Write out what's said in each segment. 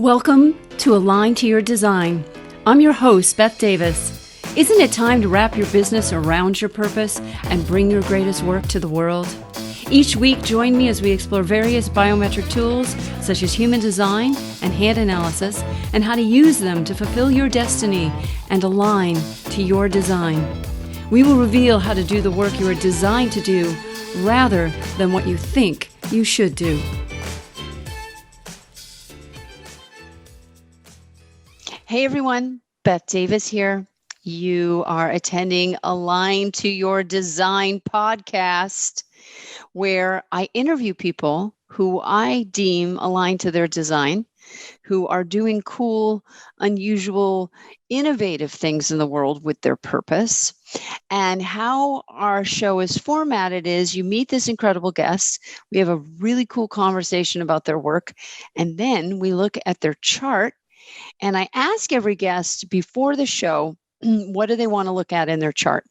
Welcome to Align to Your Design. I'm your host, Baeth Davis. Isn't it time to wrap your business around your purpose and bring your greatest work to the world? Each week, join me as we explore various biometric tools such as human design and hand analysis and how to use them to fulfill your destiny and align to your design. We will reveal how to do the work you are designed to do rather than what you think you should do. Hey everyone, Baeth Davis here. You are attending Align to Your Design podcast, where I interview people who I deem aligned to their design, who are doing cool, unusual, innovative things in the world with their purpose. And how our show is formatted is you meet this incredible guest, we have a really cool conversation about their work, and then we look at their chart. And I ask every guest before the show, what do they want to look at in their chart?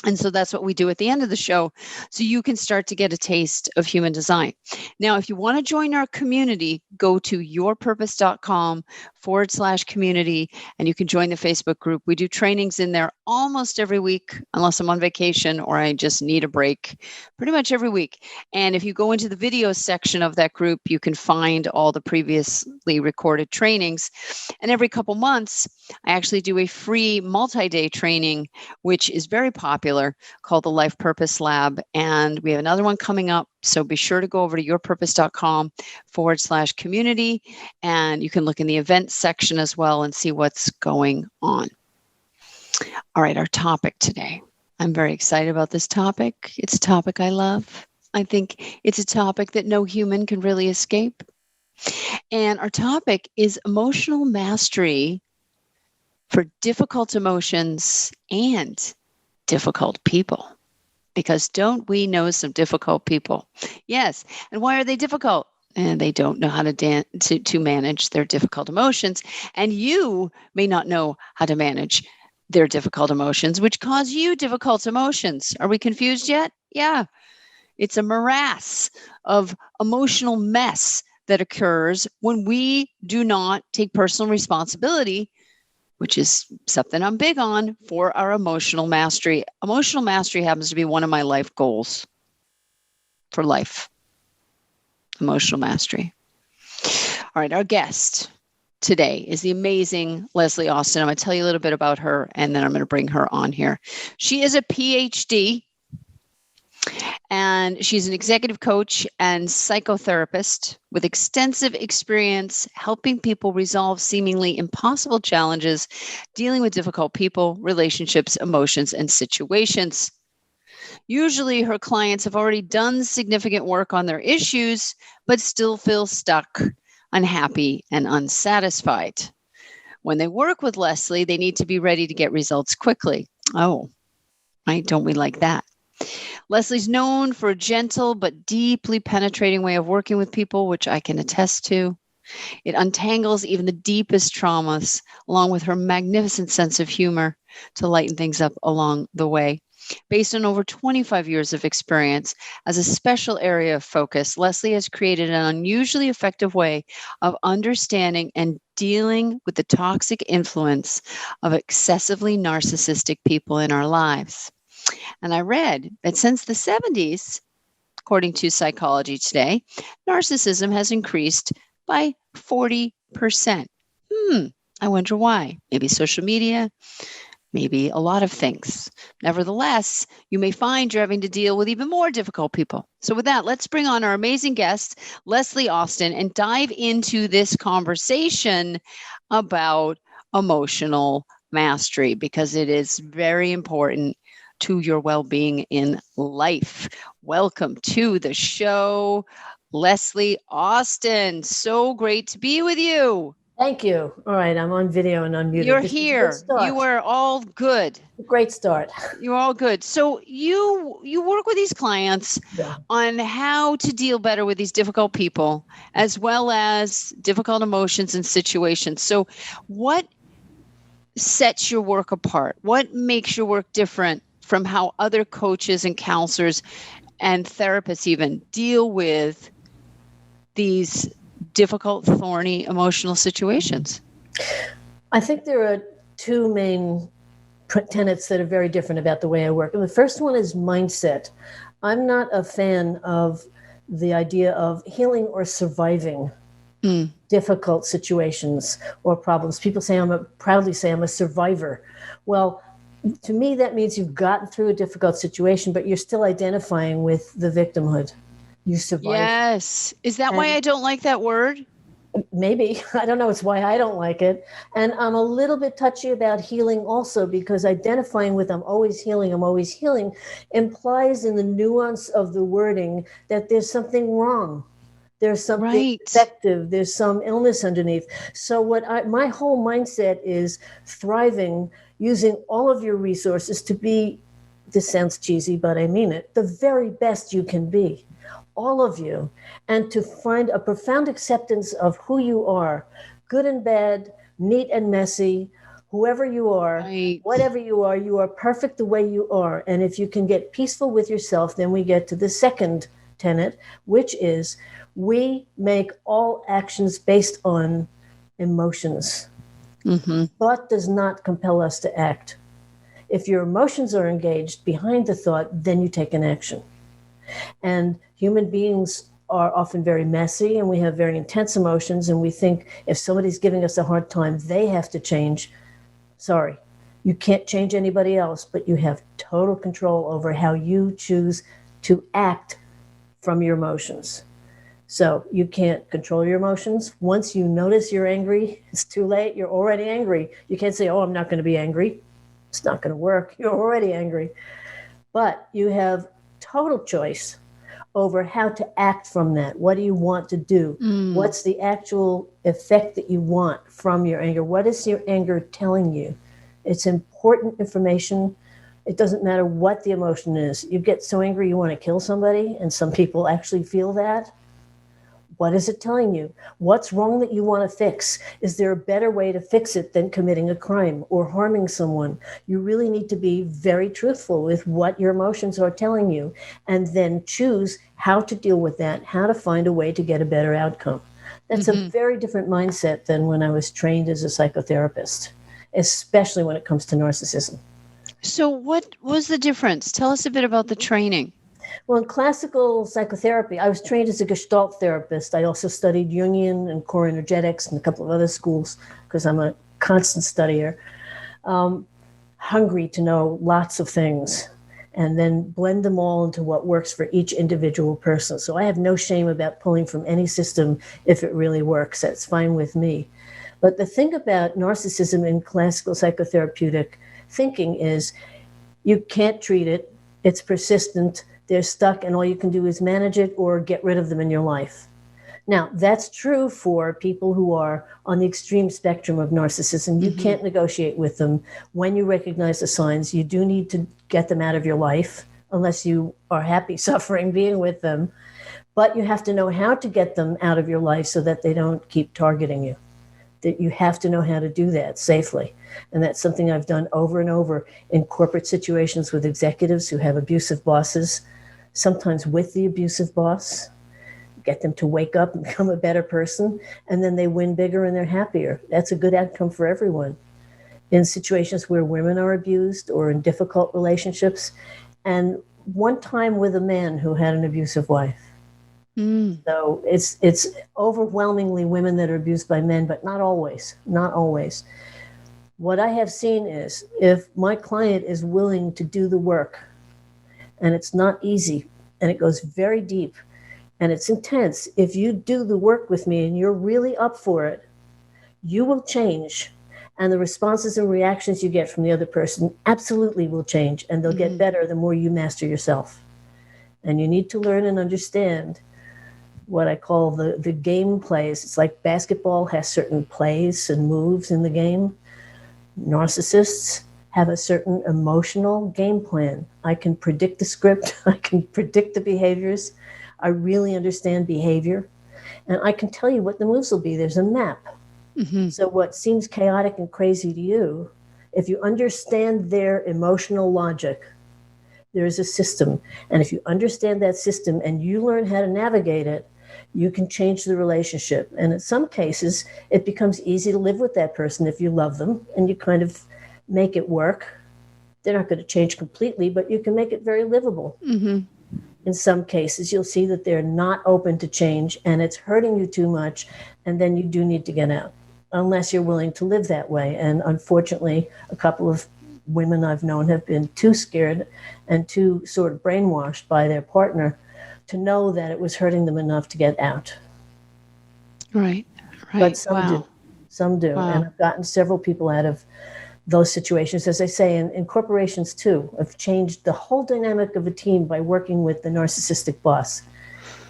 And so that's what we do at the end of the show, so you can start to get a taste of human design. Now, if you want to join our community, go to yourpurpose.com/community, and you can join the Facebook group. We do trainings in there almost every week, unless I'm on vacation or I just need a break, pretty much every week. And if you go into the video section of that group, you can find all the previously recorded trainings. And every couple months, I actually do a free multi-day training, which is very popular, called the Life Purpose Lab. And we have another one coming up. So be sure to go over to yourpurpose.com/community. And you can look in the events section as well and see what's going on. All right, our topic today. I'm very excited about this topic. It's a topic I love. I think it's a topic that no human can really escape. And our topic is emotional mastery for difficult emotions and difficult people. Because don't we know some difficult people? Yes. And why are they difficult? And they don't know how to manage their difficult emotions. And you may not know how to manage their difficult emotions, which cause you difficult emotions. Are we confused yet? Yeah. It's a morass of emotional mess that occurs when we do not take personal responsibility, which is something I'm big on, for our emotional mastery. Emotional mastery happens to be one of my life goals for life. Emotional mastery. All right, our guest today is the amazing Leslie Austin. I'm going to tell you a little bit about her, and then I'm going to bring her on here. She is a PhD, and she's an executive coach and psychotherapist with extensive experience helping people resolve seemingly impossible challenges, dealing with difficult people, relationships, emotions, and situations. Usually her clients have already done significant work on their issues, but still feel stuck, unhappy, and unsatisfied. When they work with Leslie, they need to be ready to get results quickly. Oh, right, don't we like that? Leslie's known for a gentle but deeply penetrating way of working with people, which I can attest to. It untangles even the deepest traumas, along with her magnificent sense of humor to lighten things up along the way. Based on over 25 years of experience as a special area of focus, Leslie has created an unusually effective way of understanding and dealing with the toxic influence of excessively narcissistic people in our lives. And I read that since the 70s, according to Psychology Today, narcissism has increased by 40%. I wonder why. Maybe social media, maybe a lot of things. Nevertheless, you may find you're having to deal with even more difficult people. So with that, let's bring on our amazing guest, Leslie Austin, and dive into this conversation about emotional mastery, because it is very important to your well-being in life. Welcome to the show, Leslie Austin. So great to be with you. Thank you. All right, I'm on video and unmuted. You're here. You are all good. Great start. You're all good. So you work with these clients on how to deal better with these difficult people, as well as difficult emotions and situations. So what sets your work apart? What makes your work different from how other coaches and counselors and therapists even deal with these difficult, thorny, emotional situations? I think there are two main tenets that are very different about the way I work. And the first one is mindset. I'm not a fan of the idea of healing or surviving difficult situations or problems. People say proudly say I'm a survivor. Well, to me, that means you've gotten through a difficult situation, but you're still identifying with the victimhood. You survived. Yes. Is that why I don't like that word? Maybe. I don't know. It's why I don't like it. And I'm a little bit touchy about healing also, because identifying with I'm always healing implies in the nuance of the wording that there's something wrong. There's something defective. There's some illness underneath. So my whole mindset is thriving, using all of your resources to be, this sounds cheesy, but I mean it, the very best you can be. All of you, and to find a profound acceptance of who you are, good and bad, neat and messy, whoever you are, whatever you are perfect the way you are. And if you can get peaceful with yourself, then we get to the second tenet, which is we make all actions based on emotions. Thought does not compel us to act. If your emotions are engaged behind the thought, then you take an action. And human beings are often very messy, and we have very intense emotions, and we think if somebody's giving us a hard time, they have to change. Sorry, you can't change anybody else, but you have total control over how you choose to act from your emotions. So you can't control your emotions. Once you notice you're angry, it's too late. You're already angry. You can't say, oh, I'm not going to be angry. It's not going to work. You're already angry. But you have total choice over how to act from that. What do you want to do? What's the actual effect that you want from your anger? What is your anger telling you? It's important information. It doesn't matter what the emotion is. You get so angry you want to kill somebody, and some people actually feel that. What is it telling you? What's wrong that you want to fix? Is there a better way to fix it than committing a crime or harming someone? You really need to be very truthful with what your emotions are telling you, and then choose how to deal with that, how to find a way to get a better outcome. That's a very different mindset than when I was trained as a psychotherapist, especially when it comes to narcissism. So what was the difference? Tell us a bit about the training. Well, in classical psychotherapy, I was trained as a Gestalt therapist. I also studied Jungian and core energetics and a couple of other schools because I'm a constant studier, hungry to know lots of things and then blend them all into what works for each individual person. So I have no shame about pulling from any system if it really works. That's fine with me. But the thing about narcissism in classical psychotherapeutic thinking is you can't treat it. It's persistent. They're stuck, and all you can do is manage it or get rid of them in your life. Now, that's true for people who are on the extreme spectrum of narcissism. You can't negotiate with them. When you recognize the signs, you do need to get them out of your life, unless you are happy suffering being with them. But you have to know how to get them out of your life so that they don't keep targeting you. That you have to know how to do that safely. And that's something I've done over and over in corporate situations with executives who have abusive bosses, sometimes with the abusive boss, get them to wake up and become a better person, and then they win bigger and they're happier. That's a good outcome for everyone. In situations where women are abused or in difficult relationships, and one time with a man who had an abusive wife. So it's overwhelmingly women that are abused by men, but not always, not always. What I have seen is if my client is willing to do the work, and it's not easy, and it goes very deep, and it's intense. If you do the work with me and you're really up for it, you will change. And the responses and reactions you get from the other person absolutely will change, and they'll get better the more you master yourself. And you need to learn and understand what I call the game plays. It's like basketball has certain plays and moves in the game. Narcissists have a certain emotional game plan. I can predict the script. I can predict the behaviors. I really understand behavior. And I can tell you what the moves will be. There's a map. So what seems chaotic and crazy to you, if you understand their emotional logic, there is a system. And if you understand that system and you learn how to navigate it, you can change the relationship. And in some cases, it becomes easy to live with that person if you love them and you kind of make it work. They're not going to change completely, but you can make it very livable. Mm-hmm. In some cases, you'll see that they're not open to change and it's hurting you too much, and then you do need to get out, unless you're willing to live that way. And unfortunately, a couple of women I've known have been too scared and too sort of brainwashed by their partner to know that it was hurting them enough to get out. Right. But some Wow. do. Some do. Wow. And I've gotten several people out of those situations. As I say, in corporations too, I've changed the whole dynamic of a team by working with the narcissistic boss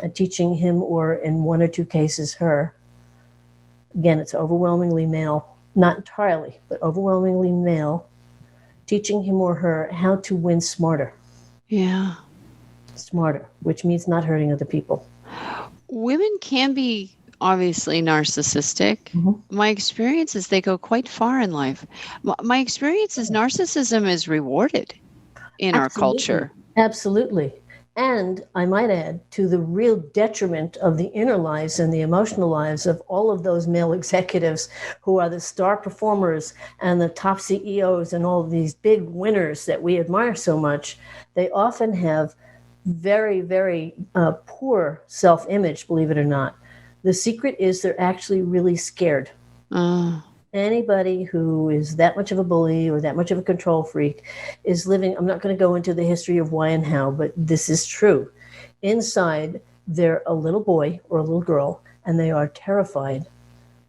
and teaching him, or in one or two cases, her. Again, it's overwhelmingly male, not entirely, but overwhelmingly male, teaching him or her how to win smarter. Yeah. Smarter, which means not hurting other people. Women can be obviously narcissistic. Mm-hmm. My experience is they go quite far in life. My experience is narcissism is rewarded in our culture. Absolutely. And I might add, to the real detriment of the inner lives and the emotional lives of all of those male executives who are the star performers and the top CEOs and all of these big winners that we admire so much. They often have very, very poor self-image, believe it or not. The secret is they're actually really scared. Anybody who is that much of a bully or that much of a control freak is living, I'm not going to go into the history of why and how, but this is true. Inside, they're a little boy or a little girl, and they are terrified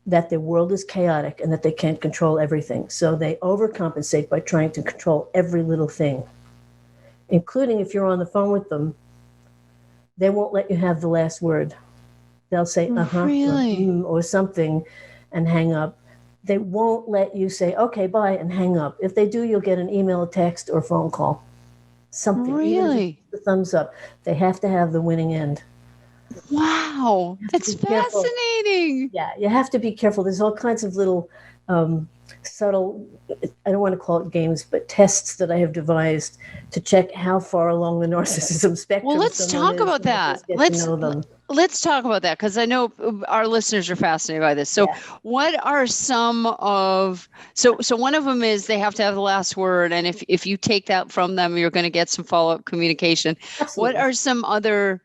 that their world is chaotic and that they can't control everything. So they overcompensate by trying to control every little thing, including if you're on the phone with them, they won't let you have the last word. They'll say, Really? or something and hang up. They won't let you say, okay, bye, and hang up. If they do, you'll get an email, a text, or a phone call. Something. Really? Even just a thumbs up. They have to have the winning end. Wow. That's fascinating. Yeah, you have to be careful. There's all kinds of little subtle, I don't want to call it games, but tests that I have devised to check how far along the narcissism spectrum. Well, let's talk about that. Let's talk about that, because I know our listeners are fascinated by this. So what are some of, so one of them is they have to have the last word. And if you take that from them, you're going to get some follow-up communication. Absolutely. What are some other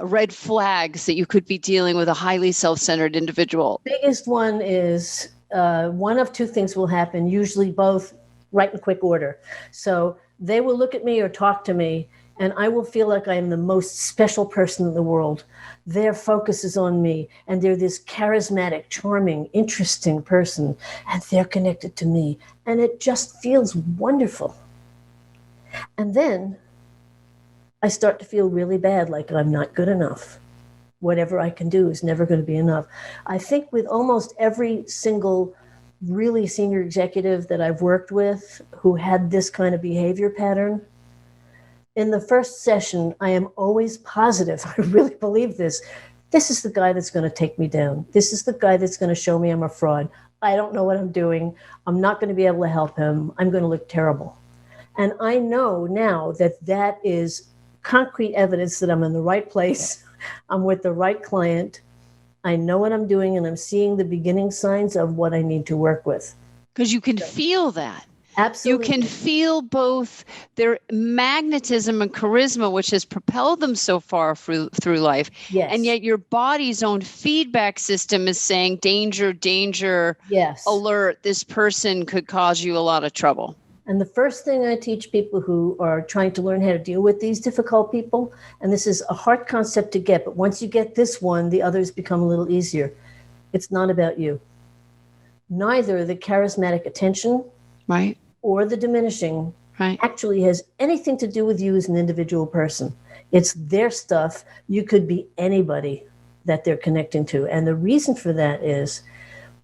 red flags that you could be dealing with a highly self-centered individual? Biggest one is one of two things will happen, usually both right in quick order. So they will look at me or talk to me, and I will feel like I am the most special person in the world. Their focus is on me, and they're this charismatic, charming, interesting person, and they're connected to me, and it just feels wonderful. And then I start to feel really bad, like I'm not good enough. Whatever I can do is never going to be enough. I think with almost every single really senior executive that I've worked with who had this kind of behavior pattern, in the first session, I am always positive. I really believe this. This is the guy that's going to take me down. This is the guy that's going to show me I'm a fraud. I don't know what I'm doing. I'm not going to be able to help him. I'm going to look terrible. And I know now that that is concrete evidence that I'm in the right place. I'm with the right client. I know what I'm doing, and I'm seeing the beginning signs of what I need to work with. Because you can feel that. Absolutely. You can feel both their magnetism and charisma, which has propelled them so far through life. Yes. And yet your body's own feedback system is saying, danger, danger, alert, this person could cause you a lot of trouble. And the first thing I teach people who are trying to learn how to deal with these difficult people, and this is a hard concept to get, but once you get this one, the others become a little easier. It's not about you. Neither the charismatic attention or the diminishing actually has anything to do with you as an individual person. It's their stuff. You could be anybody that they're connecting to. And the reason for that is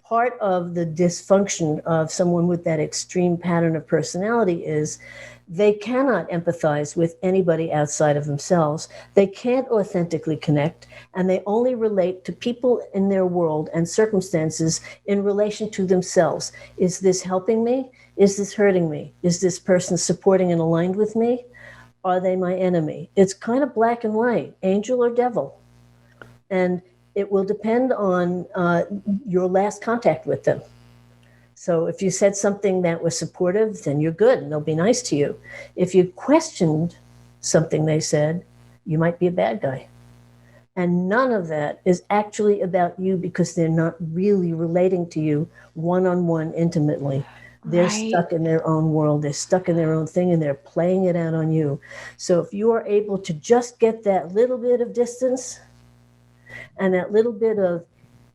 part of the dysfunction of someone with that extreme pattern of personality is they cannot empathize with anybody outside of themselves. They can't authentically connect, and they only relate to people in their world and circumstances in relation to themselves. Is this helping me? Is this hurting me? Is this person supporting and aligned with me? Are they my enemy? It's kind of black and white, angel or devil. And it will depend on your last contact with them. So if you said something that was supportive, then you're good and they'll be nice to you. If you questioned something they said, you might be a bad guy. And none of that is actually about you because they're not really relating to you one-on-one intimately. They're stuck in their own world. They're stuck in their own thing and they're playing it out on you. So if you are able to just get that little bit of distance and that little bit of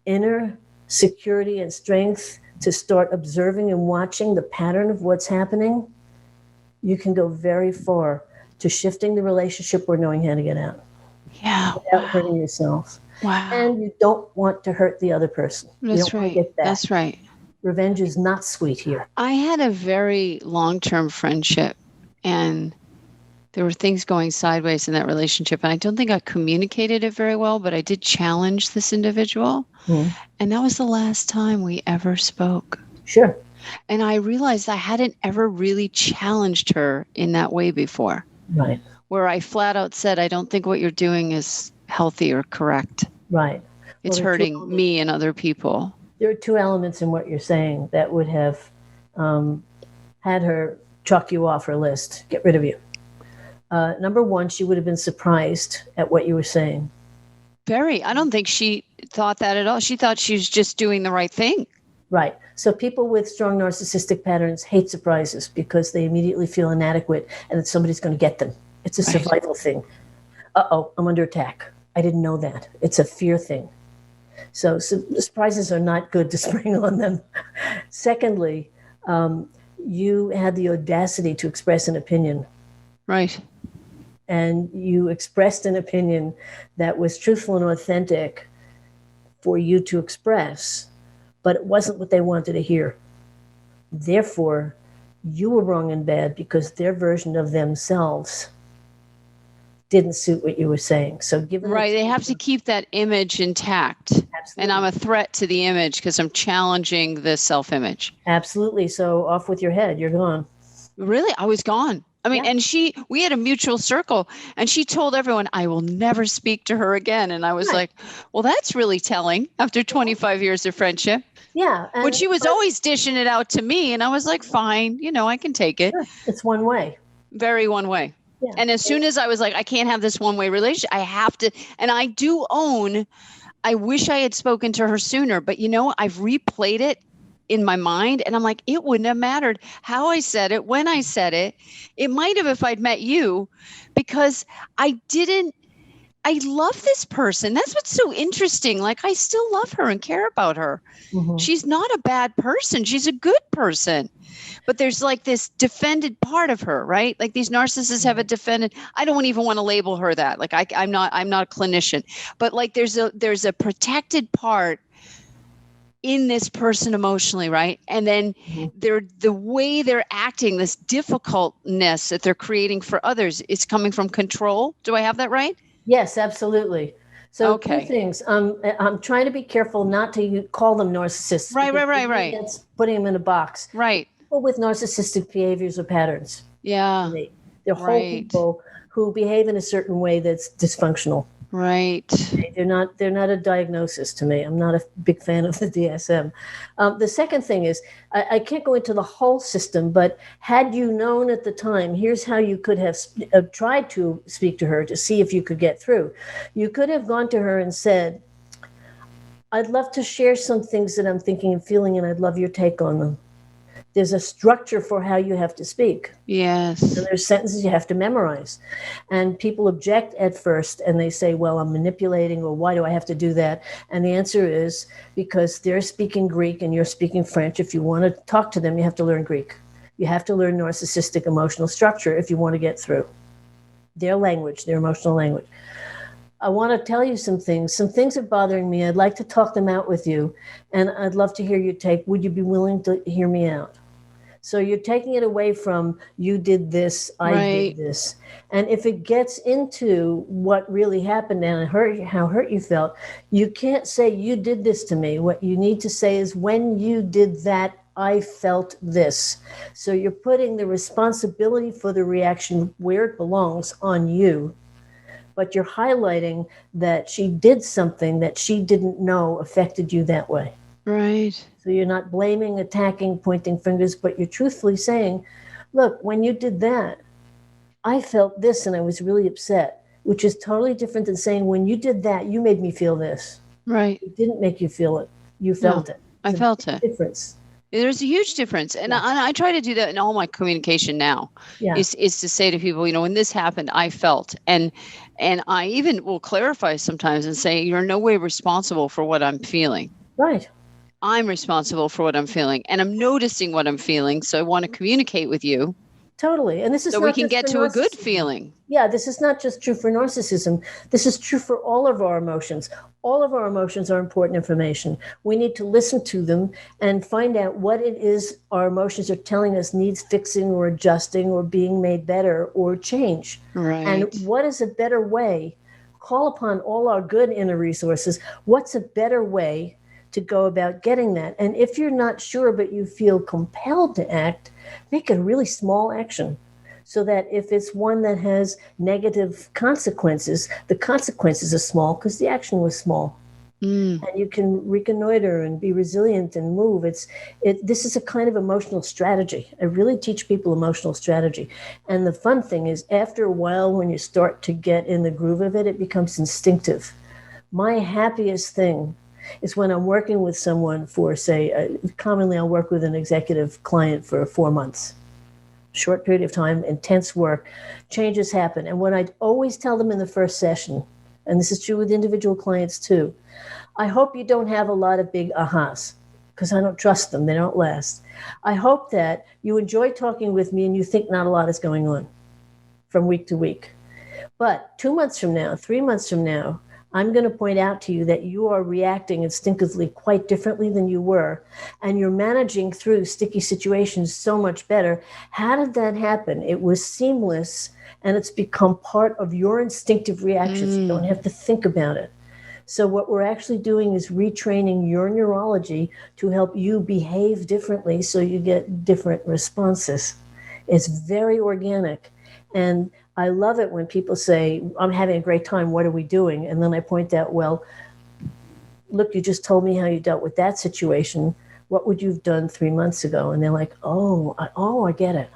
inner security and strength to start observing and watching the pattern of what's happening, you can go very far to shifting the relationship or knowing how to get out. Yeah. Without hurting yourself. Wow. And you don't want to hurt the other person. That's you don't right. want to get that. That's right. Revenge is not sweet here. I had a very long-term friendship, and there were things going sideways in that relationship. And I don't think I communicated it very well, but I did challenge this individual. Mm-hmm. And that was the last time we ever spoke. Sure. And I realized I hadn't ever really challenged her in that way before. Right. Where I flat out said, I don't think what you're doing is healthy or correct. Right. It's hurting me and other people. There are two elements in what you're saying that would have had her chalk you off her list, get rid of you. Number one, she would have been surprised at what you were saying. Very. I don't think she thought that at all. She thought she was just doing the right thing. Right. So people with strong narcissistic patterns hate surprises because they immediately feel inadequate and that somebody's going to get them. It's a survival thing. Uh-oh, I'm under attack. I didn't know that. It's a fear thing. So surprises are not good to spring on them. Secondly, you had the audacity to express an opinion. Right. And you expressed an opinion that was truthful and authentic for you to express, but it wasn't what they wanted to hear. Therefore, you were wrong and bad because their version of themselves didn't suit what you were saying. So they have to keep that image intact. Absolutely. And I'm a threat to the image because I'm challenging the self-image. Absolutely. So off with your head. You're gone. Really? I was gone. I mean, and we had a mutual circle and she told everyone, I will never speak to her again. And I was like, well, that's really telling after 25 years of friendship. Yeah. But she was always dishing it out to me. And I was like, fine, I can take it. Sure. It's one way. Very one way. Yeah. And as soon as I was like, I can't have this one-way relationship, I have to, and I do own, I wish I had spoken to her sooner, but I've replayed it in my mind and I'm like, it wouldn't have mattered how I said it, when I said it. It might have if I'd met you, because I love this person. That's what's so interesting. Like, I still love her and care about her. Mm-hmm. She's not a bad person. She's a good person. But there's like this defended part of her, right? Like these narcissists have a defended. I don't even want to label her that. Like I'm not a clinician, but like there's a protected part in this person emotionally, right? And then the way they're acting, this difficultness that they're creating for others, is coming from control. Do I have that right? Yes, absolutely. So two things. I'm trying to be careful not to call them narcissists. Right. That's putting them in a box. Right. People with narcissistic behaviors or patterns. Yeah. They're whole people who behave in a certain way that's dysfunctional. Right. They're not a diagnosis to me. I'm not a big fan of the DSM. The second thing is, I can't go into the whole system, but had you known at the time, here's how you could have tried to speak to her to see if you could get through. You could have gone to her and said, I'd love to share some things that I'm thinking and feeling, and I'd love your take on them. There's a structure for how you have to speak. Yes. And there's sentences you have to memorize. And people object at first and they say, well, I'm manipulating, or why do I have to do that? And the answer is because they're speaking Greek and you're speaking French. If you want to talk to them, you have to learn Greek. You have to learn narcissistic emotional structure if you want to get through their language, their emotional language. I want to tell you some things. Some things are bothering me. I'd like to talk them out with you. And I'd love to hear your take. Would you be willing to hear me out? So you're taking it away from you did this, I did this. And if it gets into what really happened and how hurt you felt, you can't say you did this to me. What you need to say is when you did that, I felt this. So you're putting the responsibility for the reaction where it belongs on you. but you're highlighting that she did something that she didn't know affected you that way. Right. So you're not blaming, attacking, pointing fingers, but you're truthfully saying, look, when you did that, I felt this and I was really upset, which is totally different than saying, when you did that, you made me feel this. Right. It didn't make you feel it. You felt it. I felt it. Difference. There's a huge difference. And I try to do that in all my communication now. Yeah. Is to say to people, when this happened, I felt. And I even will clarify sometimes and say, you're in no way responsible for what I'm feeling. Right. I'm responsible for what I'm feeling. And I'm noticing what I'm feeling. So I want to communicate with you. Totally. And this is so not we can just get for to a good narcissism. feeling. Yeah, this is not just true for narcissism. This is true for all of our emotions. All of our emotions are important information. We need to listen to them and find out what it is our emotions are telling us needs fixing or adjusting or being made better or change. Right. And what is a better way? Call upon all our good inner resources. What's a better way to go about getting that? And if you're not sure, but you feel compelled to act, make a really small action. So that if it's one that has negative consequences, the consequences are small because the action was small. And you can reconnoiter and be resilient and move. This is a kind of emotional strategy. I really teach people emotional strategy. And the fun thing is, after a while, when you start to get in the groove of it, it becomes instinctive. My happiest thing is when I'm working with someone for, say, commonly I'll work with an executive client for 4 months. Short period of time, intense work, changes happen. And what I always tell them in the first session, and this is true with individual clients too, I hope you don't have a lot of big ahas, because I don't trust them. They don't last. I hope that you enjoy talking with me and you think not a lot is going on from week to week. But 2 months from now, 3 months from now, I'm going to point out to you that you are reacting instinctively quite differently than you were, and you're managing through sticky situations so much better. How did that happen? It was seamless, and it's become part of your instinctive reactions. You don't have to think about it. So what we're actually doing is retraining your neurology to help you behave differently so you get different responses. It's very organic. And I love it when people say, I'm having a great time, what are we doing? And then I point out, well, look, you just told me how you dealt with that situation. What would you have done 3 months ago? And they're like, I get it.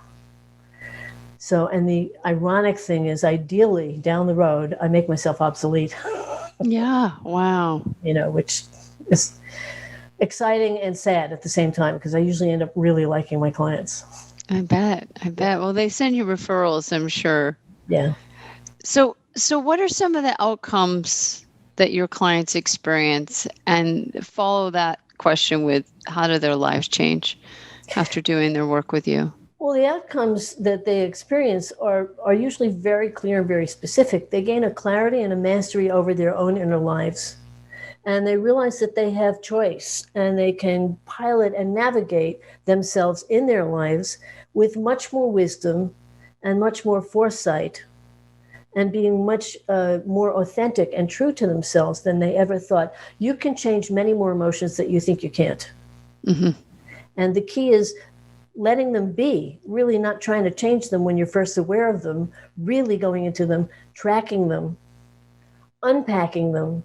So, and the ironic thing is, ideally, down the road, I make myself obsolete. Yeah, wow. Which is exciting and sad at the same time, because I usually end up really liking my clients. I bet. Well, they send you referrals, I'm sure. Yeah. So what are some of the outcomes that your clients experience? And follow that question with, how do their lives change after doing their work with you? Well, the outcomes that they experience are usually very clear and very specific. They gain a clarity and a mastery over their own inner lives. And they realize that they have choice, and they can pilot and navigate themselves in their lives with much more wisdom and much more foresight, and being much more authentic and true to themselves than they ever thought. You can change many more emotions that you think you can't. Mm-hmm. And the key is letting them be, really not trying to change them when you're first aware of them, really going into them, tracking them, unpacking them,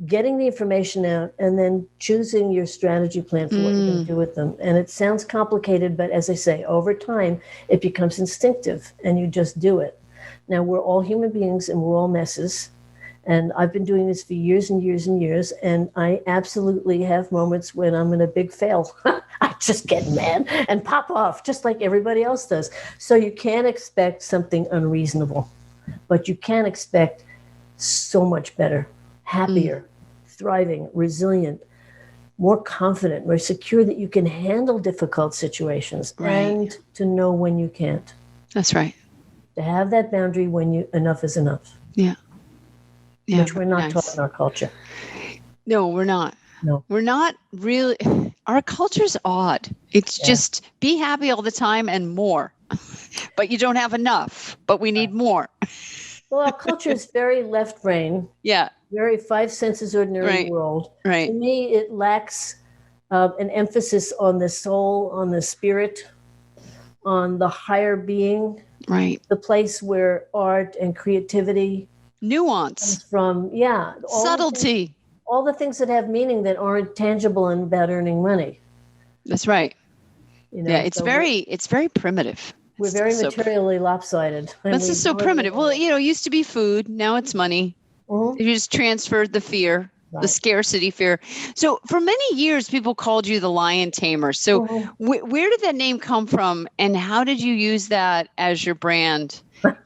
getting the information out, and then choosing your strategy plan for what you're going to do with them. And it sounds complicated, but as I say, over time, it becomes instinctive and you just do it. Now, we're all human beings and we're all messes. And I've been doing this for years and years and years. And I absolutely have moments when I'm in a big fail. I just get mad and pop off, just like everybody else does. So you can't expect something unreasonable, but you can expect so much better, happier, thriving, resilient, more confident, more secure, that you can handle difficult situations, and to know when you can't. That's right. To have that boundary when enough is enough. Yeah. Which we're not taught in our culture. No, we're not. No. We're not really. Our culture's odd. It's just be happy all the time and more. But you don't have enough, but we need more. Well, our culture is very left brain. Yeah. Very five senses ordinary world. Right. To me, it lacks an emphasis on the soul, on the spirit, on the higher being. Right. The place where art and creativity Nuance, from, subtlety. all the things that have meaning that aren't tangible and about earning money. That's right. Yeah, it's so very primitive. We're very materially lopsided. That's just so primitive. Well, it used to be food. Now it's money. Mm-hmm. You just transferred the fear, the scarcity fear. So for many years, people called you the Lion Tamer. So where did that name come from, and how did you use that as your brand?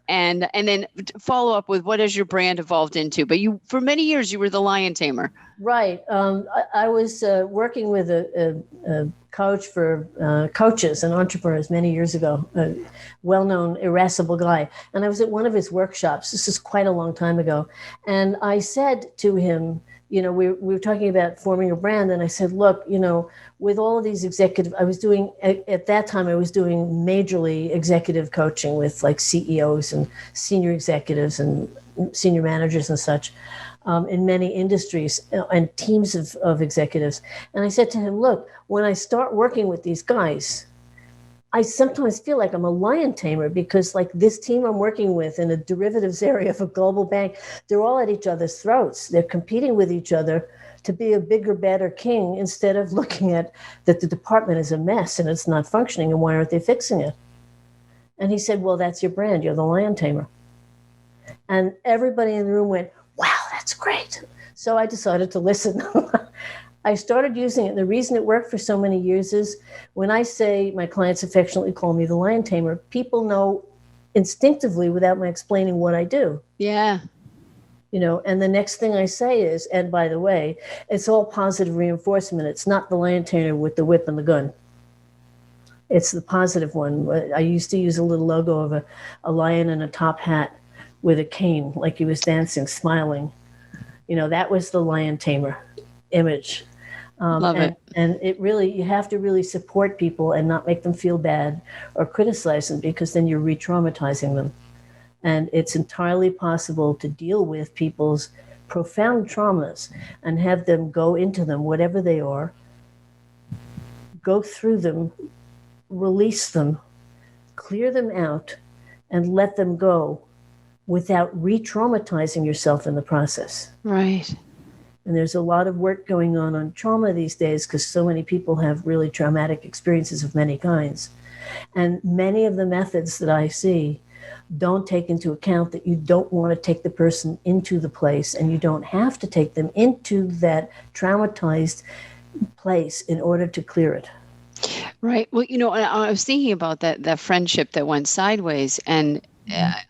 And then follow up with, what has your brand evolved into? But for many years, you were the Lion Tamer. Right. I was working with a coach for coaches and entrepreneurs many years ago, a well-known, irascible guy. And I was at one of his workshops. This is quite a long time ago. And I said to him, we were talking about forming a brand. And I said, look, with all of these executive, at that time, I was doing majorly executive coaching with like CEOs and senior executives and senior managers and such. In many industries and teams of executives. And I said to him, look, when I start working with these guys, I sometimes feel like I'm a lion tamer, because like this team I'm working with in a derivatives area of a global bank, they're all at each other's throats. They're competing with each other to be a bigger, better king, instead of looking at that the department is a mess and it's not functioning, and why aren't they fixing it? And he said, well, that's your brand. You're the Lion Tamer. And everybody in the room went, wow, that's great. So I decided to listen. I started using it. And the reason it worked for so many years is when I say, my clients affectionately call me the Lion Tamer, people know instinctively without my explaining what I do. Yeah. And the next thing I say is, and by the way, it's all positive reinforcement. It's not the Lion Tamer with the whip and the gun. It's the positive one. I used to use a little logo of a lion in a top hat with a cane, like he was dancing, smiling. That was the Lion Tamer image. Love it. And it really, you have to really support people and not make them feel bad or criticize them, because then you're re-traumatizing them. And it's entirely possible to deal with people's profound traumas and have them go into them, whatever they are, go through them, release them, clear them out, and let them go, without re-traumatizing yourself in the process. Right. And there's a lot of work going on trauma these days, because so many people have really traumatic experiences of many kinds. And many of the methods that I see don't take into account that you don't want to take the person into the place, and you don't have to take them into that traumatized place in order to clear it. Right. Well, I was thinking about that friendship that went sideways, and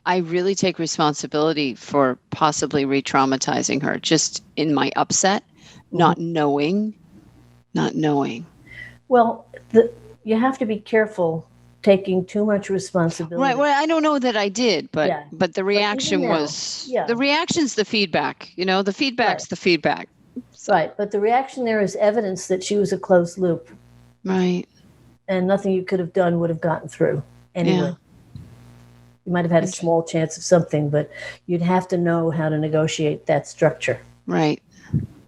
I really take responsibility for possibly re-traumatizing her, just in my upset, not knowing. Well, you have to be careful taking too much responsibility. Right. Well, I don't know that I did, but the reaction was, the reaction's the feedback, the feedback's the feedback. So. Right. But the reaction there is evidence that she was a closed loop. Right. And nothing you could have done would have gotten through anyway. Yeah. You might have had a small chance of something, but you'd have to know how to negotiate that structure. Right.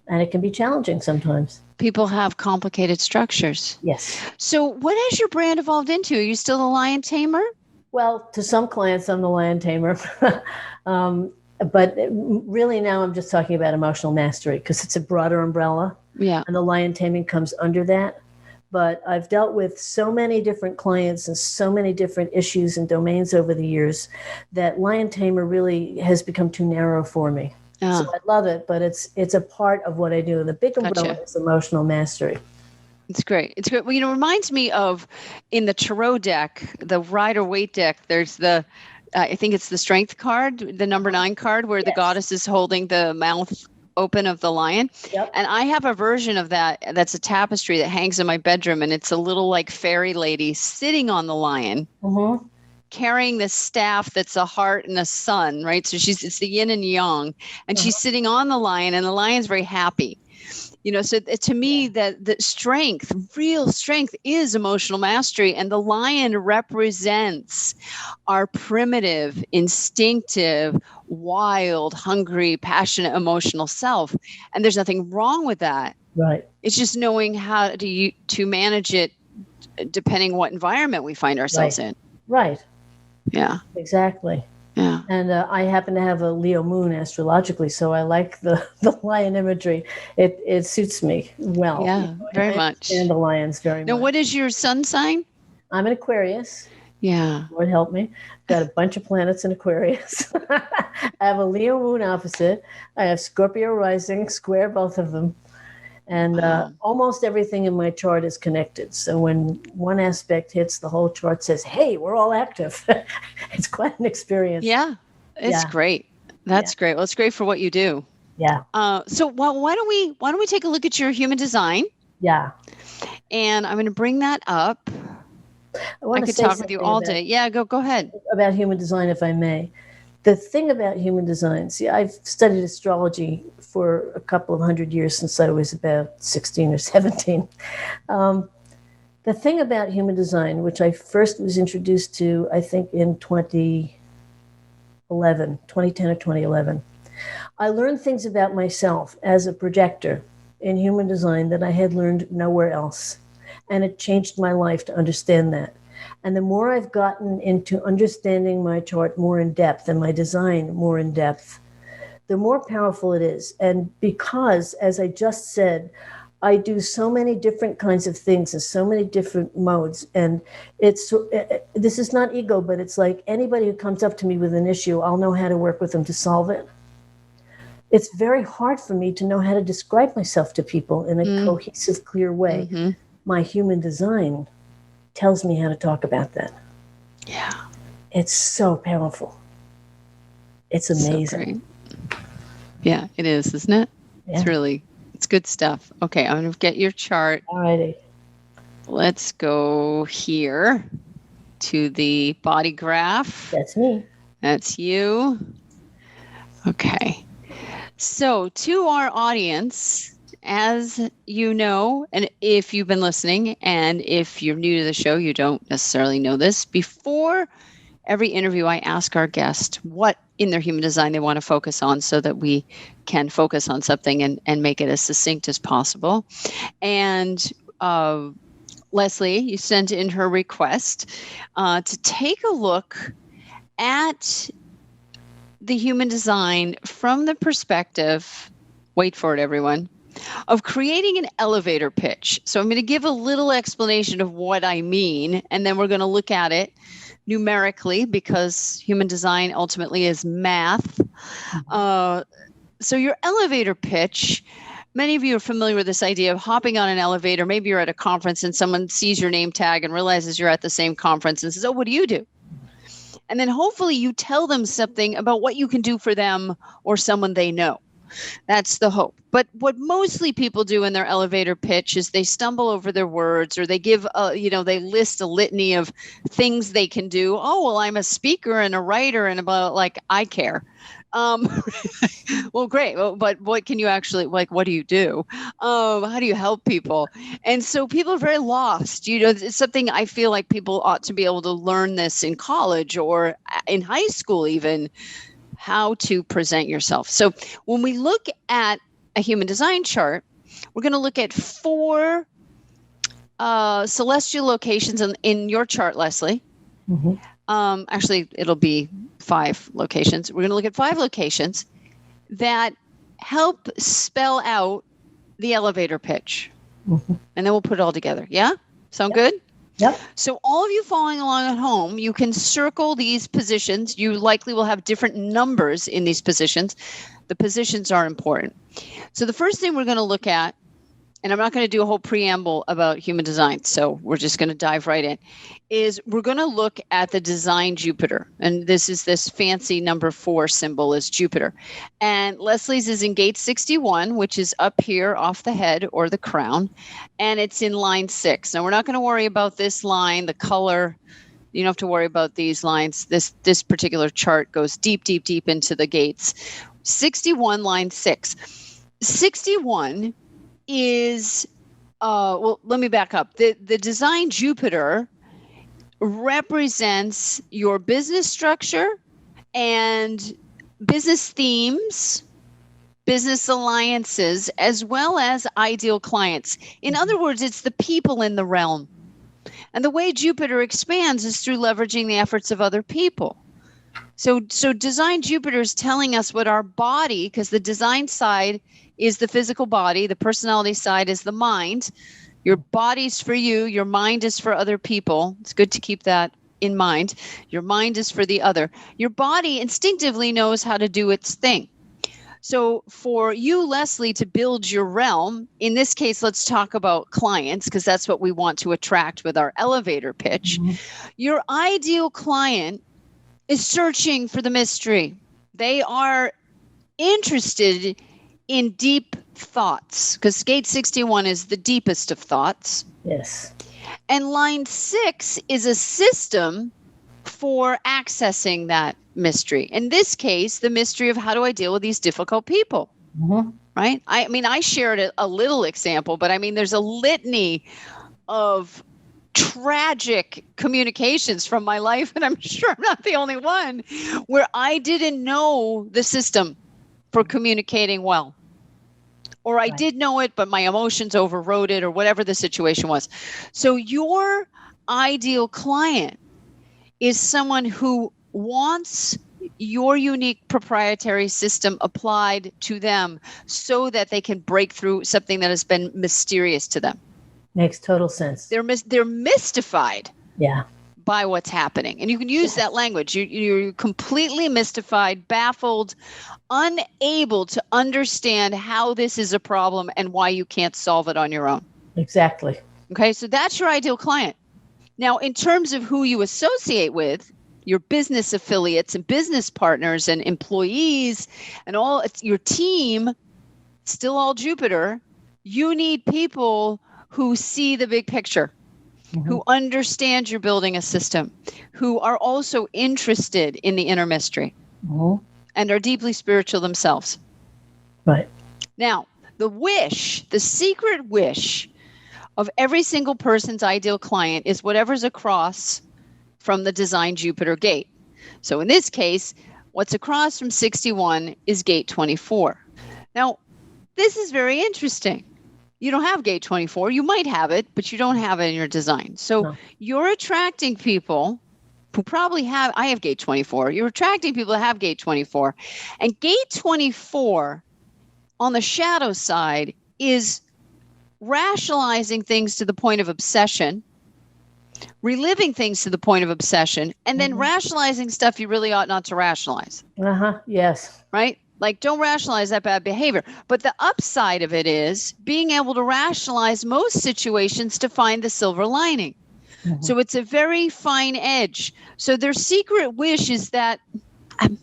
And it can be challenging sometimes. People have complicated structures. Yes. So what has your brand evolved into? Are you still the Lion Tamer? Well, to some clients, I'm the Lion Tamer. But really now I'm just talking about emotional mastery, because it's a broader umbrella. Yeah. And the Lion Taming comes under that. But I've dealt with so many different clients and so many different issues and domains over the years that Lion Tamer really has become too narrow for me. So I love it, but it's a part of what I do. The big umbrella is emotional mastery. It's great. It's great. Well, it reminds me of, in the tarot deck, the Rider-Waite deck, there's I think it's the strength card, the number 9 card, where the goddess is holding the mouth open of the lion. Yep. And I have a version of that. That's a tapestry that hangs in my bedroom, and it's a little like fairy lady sitting on the lion, carrying this staff that's a heart and a sun, right? So it's the yin and yang, and she's sitting on the lion, and the lion's very happy. So to me, that the strength, real strength, is emotional mastery. And the lion represents our primitive, instinctive, wild, hungry, passionate, emotional self. And there's nothing wrong with that. Right. It's just knowing how to manage it depending what environment we find ourselves in. Right. Yeah. Exactly. Yeah. And I happen to have a Leo moon astrologically, so I like the lion imagery. It suits me well. Yeah, very I much. understand the lions very Now, much. what is your sun sign? I'm an Aquarius. Yeah. Lord help me. Got a bunch of planets in Aquarius. I have a Leo moon opposite. I have Scorpio rising, square both of them. And Wow. almost everything in my chart is connected. So when one aspect hits, the whole chart says, hey, we're all active. It's quite an experience. Yeah, it's great. That's great. Well, it's great for what you do. Yeah. So why don't we take a look at your human design? Yeah. And I'm going to bring that up. I could talk with you all day. Yeah, go ahead. About human design, if I may. The thing about human design, see, I've studied astrology for a couple of 100 years since I was about 16 or 17. The thing about human design, which I first was introduced to, I think in 2010 or 2011, I learned things about myself as a projector in human design that I had learned nowhere else. And it changed my life to understand that. And the more I've gotten into understanding my chart more in depth and my design more in depth, the more powerful it is. And because, as I just said, I do so many different kinds of things in so many different modes. And this is not ego, but it's like anybody who comes up to me with an issue, I'll know how to work with them to solve it. It's very hard for me to know how to describe myself to people in a cohesive, clear way. Mm-hmm. My human design tells me how to talk about that. Yeah. It's so powerful. It's amazing. So yeah, it is, isn't it? Yeah. It's good stuff. Okay, I'm going to get your chart. All righty. Let's go here to the body graph. That's me. That's you. Okay. So to our audience, as you know, and if you've been listening, and if you're new to the show, you don't necessarily know this. Before every interview, I ask our guest what in their human design they want to focus on so that we can focus on something and make it as succinct as possible. And Leslie, you sent in her request to take a look at the human design from the perspective, wait for it, everyone, of creating an elevator pitch. So I'm going to give a little explanation of what I mean, and then we're going to look at it numerically because human design ultimately is math. So your elevator pitch, many of you are familiar with this idea of hopping on an elevator. Maybe you're at a conference and someone sees your name tag and realizes you're at the same conference and says, oh, what do you do? And then hopefully you tell them something about what you can do for them or someone they know. That's the hope. But what mostly people do in their elevator pitch is they stumble over their words, or they give, they list a litany of things they can do. Oh, well, I'm a speaker and a writer and about like I care. Well, great. Well, but what can you actually, like, what do you do? How do you help people? And so people are very lost. It's something I feel like people ought to be able to learn this in college or in high school, even, how to present yourself. So when we look at a human design chart, we're going to look at 4 celestial locations in your chart, Leslie. Mm-hmm. Actually, it'll be 5 locations. We're going to look at 5 locations that help spell out the elevator pitch. Mm-hmm. And then we'll put it all together. Yeah? Sound good? Yep. So all of you following along at home, you can circle these positions. You likely will have different numbers in these positions. The positions are important. So the first thing we're going to look at, and I'm not going to do a whole preamble about human design, so we're just going to dive right in, is we're going to look at the design Jupiter. And this is this fancy number 4 symbol is Jupiter. And Leslie's is in gate 61, which is up here off the head or the crown. And it's in line 6. Now, we're not going to worry about this line, the color. You don't have to worry about these lines. This particular chart goes deep, deep, deep into the gates. 61, line 6. 61 is, well, let me back up. The design Jupiter represents your business structure and business themes, business alliances, as well as ideal clients. In other words, it's the people in the realm. And the way Jupiter expands is through leveraging the efforts of other people. So design Jupiter is telling us what our body, because the design side is the physical body, the personality side is the mind. Your body's for you, your mind is for other people. It's good to keep that in mind. Your mind is for the other. Your body instinctively knows how to do its thing. So for you, Leslie, to build your realm, in this case, let's talk about clients, because that's what we want to attract with our elevator pitch. Your ideal client is searching for the mystery. They are interested in deep thoughts, because gate 61 is the deepest of thoughts. Yes. And line 6 is a system for accessing that mystery. In this case, the mystery of how do I deal with these difficult people, right? I mean, I shared a little example, but I mean, there's a litany of tragic communications from my life, and I'm sure I'm not the only one, where I didn't know the system for communicating well. Or I did know it, but my emotions overrode it, or whatever the situation was. So your ideal client is someone who wants your unique proprietary system applied to them so that they can break through something that has been mysterious to them. Makes total sense. They're mystified Yeah. by what's happening. And you can use that language. You're completely mystified, baffled, unable to understand how this is a problem and why you can't solve it on your own. Exactly. Okay, so that's your ideal client. Now, in terms of who you associate with, your business affiliates and business partners and employees and all your team, still all Jupiter, you need people who see the big picture, who understand you're building a system, who are also interested in the inner mystery and are deeply spiritual themselves. Right. Now, the secret wish of every single person's ideal client is whatever's across from the design Jupiter gate. So in this case, what's across from 61 is gate 24. Now, this is very interesting. You don't have gate 24. You might have it, but you don't have it in your design. So you're attracting people who probably have, I have gate 24. You're attracting people that have gate 24. And gate 24 on the shadow side is rationalizing things to the point of obsession, reliving things to the point of obsession, and then rationalizing stuff you really ought not to rationalize. Yes. Right? Like, don't rationalize that bad behavior. But the upside of it is being able to rationalize most situations to find the silver lining. So it's a very fine edge. So their secret wish is that,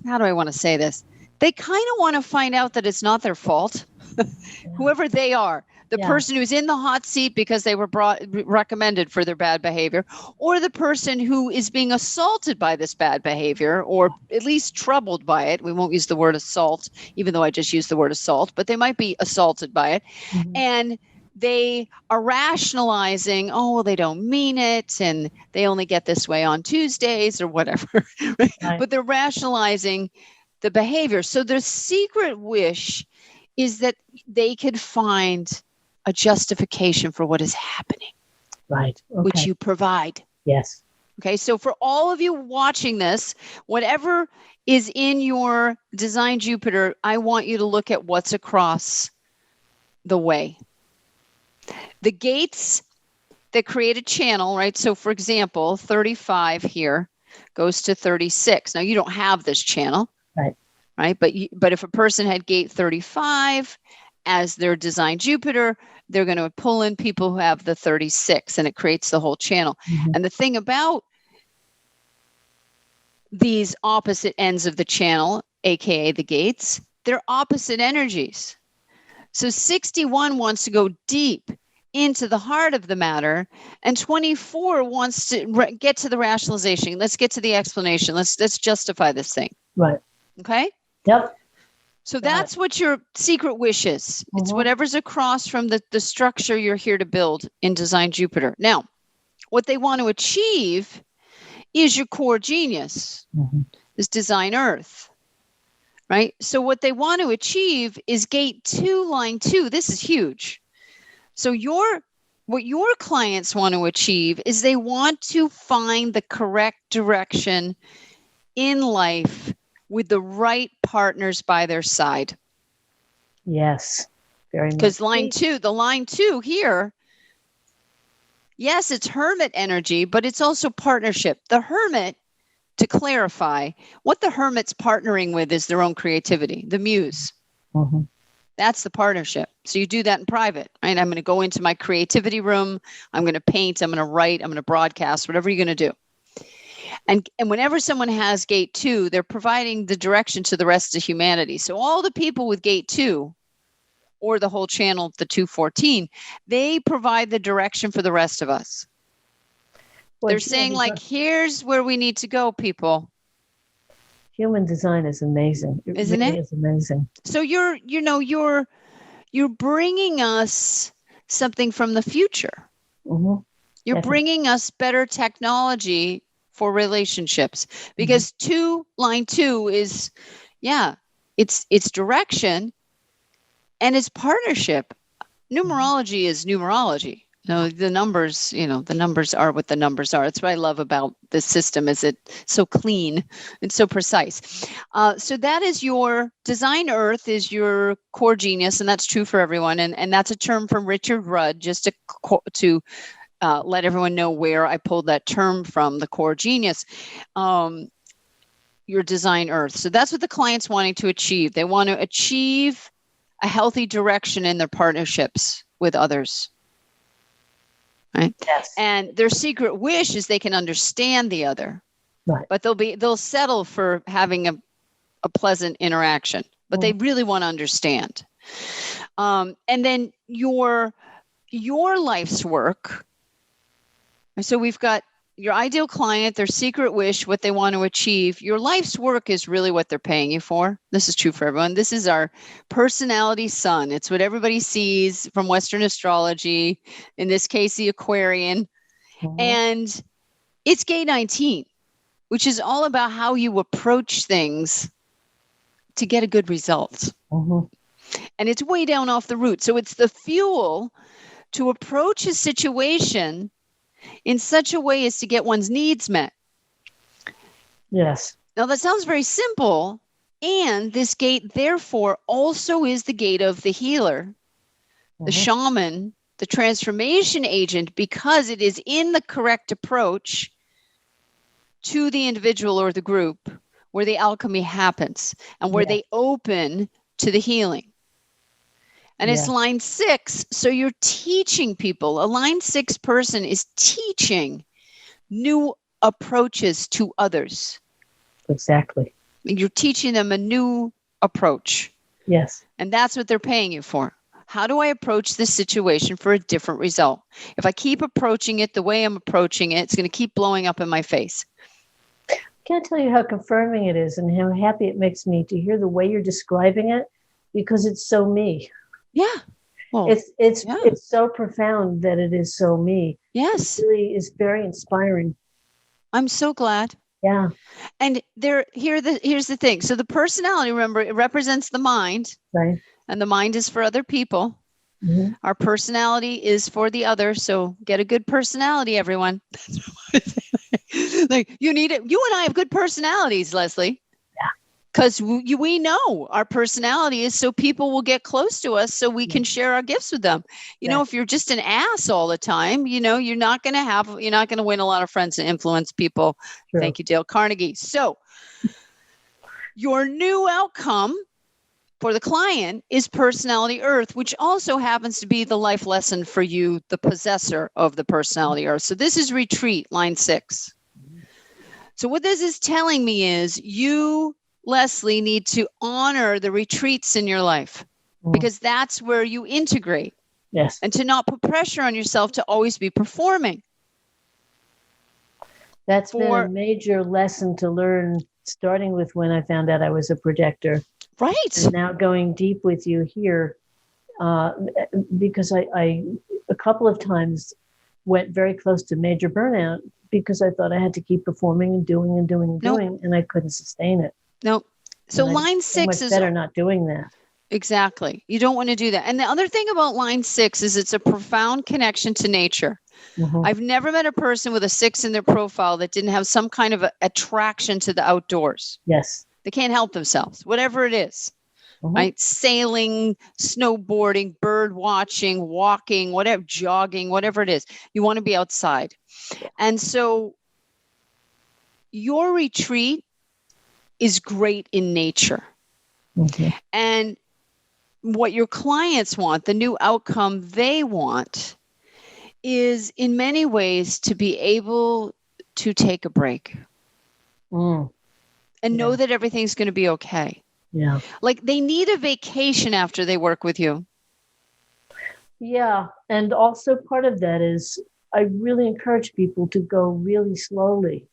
how do I want to say this? They kind of want to find out that it's not their fault, whoever they are. The person who's in the hot seat because they were recommended for their bad behavior, or the person who is being assaulted by this bad behavior, or at least troubled by it. We won't use the word assault, even though I just used the word assault, but they might be assaulted by it. And they are rationalizing, oh, well, they don't mean it, and they only get this way on Tuesdays or whatever. Right? But they're rationalizing the behavior. So their secret wish is that they could find a justification for what is happening, right? Okay. Which you provide. Yes. Okay. So for all of you watching this, whatever is in your design Jupiter, I want you to look at what's across the way. The gates that create a channel, right? So for example, 35 here goes to 36. Now you don't have this channel, right? But if a person had gate 35 as their design Jupiter, they're going to pull in people who have the 36, and it creates the whole channel. And the thing about these opposite ends of the channel, aka the gates, they're opposite energies. So 61 wants to go deep into the heart of the matter, and 24 wants to get to the rationalization. Let's get to the explanation. Let's justify this thing. Right. Okay? Yep. So that's what your secret wish is. It's whatever's across from the structure you're here to build in Design Jupiter. Now, what they want to achieve is your core genius, is Design Earth, right? So what they want to achieve is gate 2, line 2. This is huge. So what your clients want to achieve is they want to find the correct direction in life with the right partners by their side. Yes, very much. Because the line two here, yes, it's hermit energy, but it's also partnership. The hermit, to clarify, what the hermit's partnering with is their own creativity, the muse. Mm-hmm. That's the partnership. So you do that in private, right? I'm going to go into my creativity room. I'm going to paint. I'm going to write. I'm going to broadcast, whatever you're going to do. And whenever someone has gate 2, they're providing the direction to the rest of humanity. So all the people with gate 2 or the whole channel, the 214, they provide the direction for the rest of us. Well, they're saying like, here's where we need to go, people. Human design is amazing. Isn't it? It is amazing. So you're bringing us something from the future. Mm-hmm. You're bringing us better technology for relationships, because line 2 is, it's direction and it's partnership. Numerology is numerology. No, the numbers, the numbers are what the numbers are. That's what I love about this system, is it so clean and so precise. So that is your design earth, is your core genius, and that's true for everyone. And that's a term from Richard Rudd, just to let everyone know where I pulled that term from, the core genius. Your design earth. So that's what the client's wanting to achieve. They want to achieve a healthy direction in their partnerships with others. Right. Yes. And their secret wish is they can understand the other. Right. But they'll settle for having a pleasant interaction, but they really want to understand. And then your life's work. So we've got your ideal client, their secret wish, what they want to achieve. Your life's work is really what they're paying you for. This is true for everyone. This is our personality sun. It's what everybody sees from Western astrology, in this case, the Aquarian. Mm-hmm. And it's gate 19, which is all about how you approach things to get a good result. Mm-hmm. And it's way down off the root. So it's the fuel to approach a situation in such a way as to get one's needs met. Yes. Now that sounds very simple. And this gate, therefore, also is the gate of the healer, the shaman, the transformation agent, because it is in the correct approach to the individual or the group where the alchemy happens and where they open to the healing. And it's line 6. So you're teaching people. A line 6 person is teaching new approaches to others. Exactly. You're teaching them a new approach. Yes. And that's what they're paying you for. How do I approach this situation for a different result? If I keep approaching it the way I'm approaching it, it's going to keep blowing up in my face. I can't tell you how confirming it is and how happy it makes me to hear the way you're describing it, because it's so me. Yeah. Well, it's so profound that it is so me. Yes. It really is very inspiring. I'm so glad. Yeah. And here's the thing. So the personality, remember, it represents the mind. Right. And the mind is for other people. Mm-hmm. Our personality is for the other. So get a good personality, everyone. Like you need it. You and I have good personalities, Leslie. Because we know our personality is so people will get close to us so we can share our gifts with them. You know, if you're just an ass all the time, you're not going to win a lot of friends and influence people. True. Thank you, Dale Carnegie. So your new outcome for the client is personality earth, which also happens to be the life lesson for you, the possessor of the personality earth. So this is retreat, line 6. So what this is telling me is you, Leslie, need to honor the retreats in your life because that's where you integrate. Yes. And to not put pressure on yourself to always be performing. That's been a major lesson to learn, starting with when I found out I was a projector. Right. And now going deep with you here, because I a couple of times went very close to major burnout because I thought I had to keep performing and doing and doing and doing, and I couldn't sustain it. No. So line 6 is better not doing that. Exactly. You don't want to do that. And the other thing about line 6 is it's a profound connection to nature. I've never met a person with a 6 in their profile that didn't have some kind of attraction to the outdoors. Yes. They can't help themselves, whatever it is. Right? Sailing, snowboarding, bird watching, walking, whatever, jogging, whatever it is. You want to be outside. And so your retreat is great in nature. And what your clients want, the new outcome they want, is in many ways to be able to take a break and know that everything's going to be okay. Yeah. Like they need a vacation after they work with you. Yeah. And also part of that is I really encourage people to go really slowly,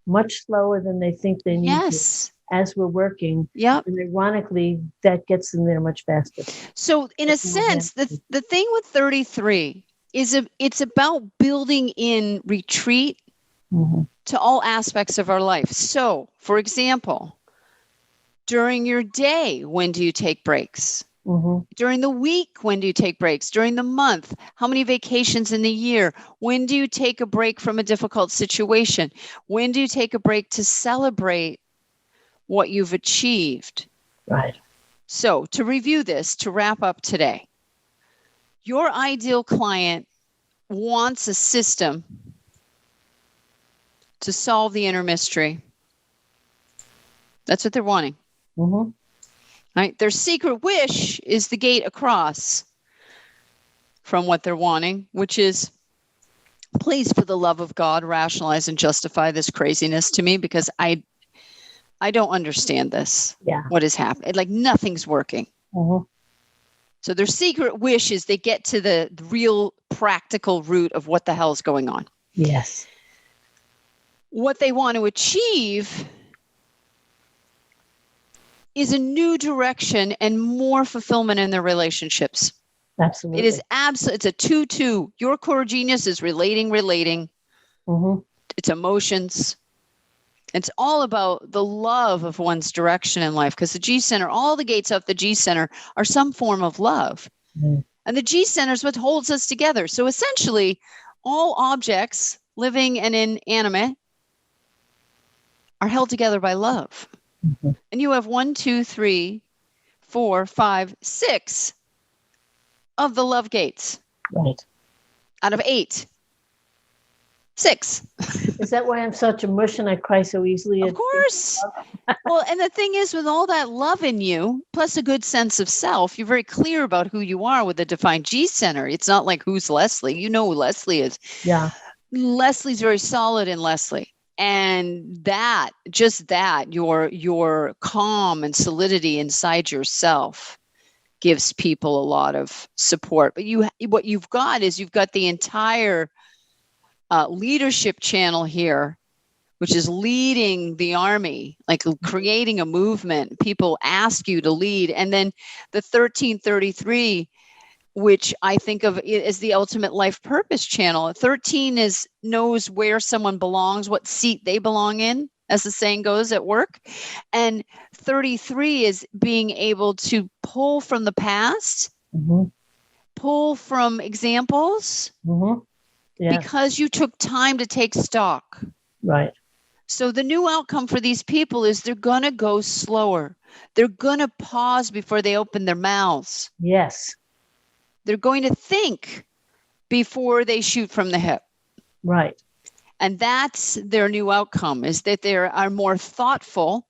much slower than they think they need to as we're working. Yep. And ironically, that gets them there much faster. So in a sense, the thing with 33 is it's about building in retreat to all aspects of our life. So, for example, during your day, when do you take breaks? During the week, when do you take breaks? During the month, how many vacations in the year? When do you take a break from a difficult situation? When do you take a break to celebrate what you've achieved? Right. So to review this, to wrap up today, your ideal client wants a system to solve the inner mystery. That's what they're wanting. Right? Their secret wish is the gate across from what they're wanting, which is, please, for the love of God, rationalize and justify this craziness to me, because I don't understand this. Yeah. What is happening? Like nothing's working. So their secret wish is they get to the real practical root of what the hell is going on. Yes. What they want to achieve is a new direction and more fulfillment in their relationships. Absolutely. It is it's a 2-2. Your core genius is relating. It's emotions. It's all about the love of one's direction in life, because the G center, all the gates up the G center are some form of love. And the G center is what holds us together. So essentially, all objects, living and inanimate, are held together by love. And you have 1, 2, 3, 4, 5, 6 of the love gates. Right. Out of 8. 6. Is that why I'm such a mush and I cry so easily? Of course. Well, and the thing is, with all that love in you, plus a good sense of self, you're very clear about who you are with a defined G center. It's not like, who's Leslie? You know who Leslie is. Yeah. Leslie's very solid in Leslie. And that, your calm and solidity inside yourself gives people a lot of support. But what you've got is you've got the entire leadership channel here, which is leading the army, like creating a movement. People ask you to lead. And then the 1333, which I think of as the ultimate life purpose channel. 13 knows where someone belongs, what seat they belong in, as the saying goes, at work. And 33 is being able to pull from the past, pull from examples, because you took time to take stock. Right. So the new outcome for these people is they're going to go slower. They're going to pause before they open their mouths. Yes. They're going to think before they shoot from the hip. Right. And that's their new outcome, is that they are more thoughtful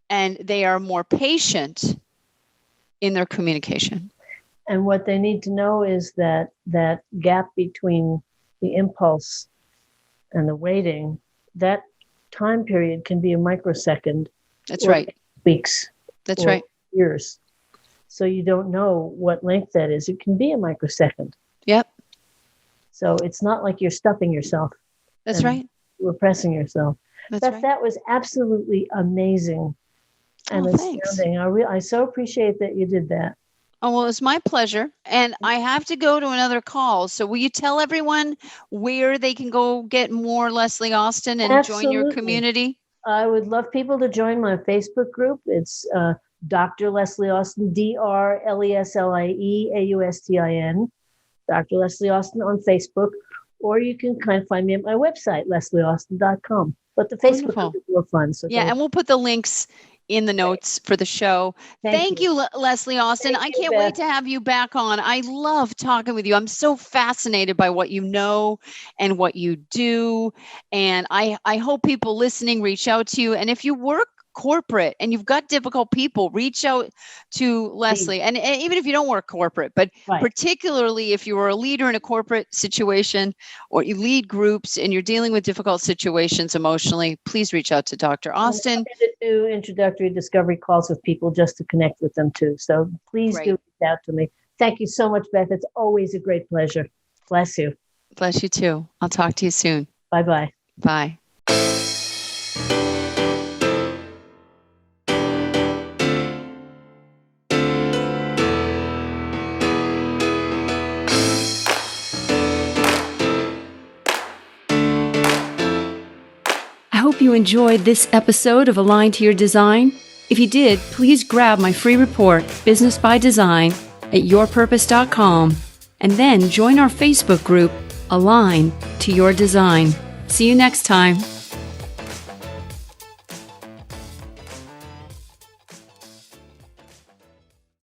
and they are more patient in their communication. And what they need to know is that gap between the impulse and the waiting, that time period can be a microsecond. That's right. Weeks. That's right. Years. So you don't know what length that is. It can be a microsecond. Yep. So it's not like you're stuffing yourself. That's right. Repressing yourself. That's right. That was absolutely amazing and astounding. I so appreciate that you did that. Oh, well, it's my pleasure. And I have to go to another call. So will you tell everyone where they can go get more Leslie Austin and join your community? I would love people to join my Facebook group. It's Dr. Leslie Austin, DrLeslieAustin, Dr. Leslie Austin on Facebook, or you can kind of find me at my website, leslieaustin.com. But the Facebook Wonderful. group is more fun. So Yeah, and we'll put the links in the notes for the show. Thank you, Leslie Austin. I can't wait to have you back on. I love talking with you. I'm so fascinated by what you know and what you do. And I hope people listening reach out to you. And if you work corporate and you've got difficult people, reach out to Leslie. And even if you don't work corporate, but particularly if you are a leader in a corporate situation or you lead groups and you're dealing with difficult situations emotionally, please reach out to Dr. Austin. I'm happy to do introductory discovery calls with people just to connect with them too. So please do reach out to me. Thank you so much, Beth. It's always a great pleasure. Bless you. Bless you too. I'll talk to you soon. Bye-bye. Bye. I hope you enjoyed this episode of Aligned to Your Design. If you did, please grab my free report, Business by Design, at yourpurpose.com, and then join our Facebook group, Align to Your Design. See you next time.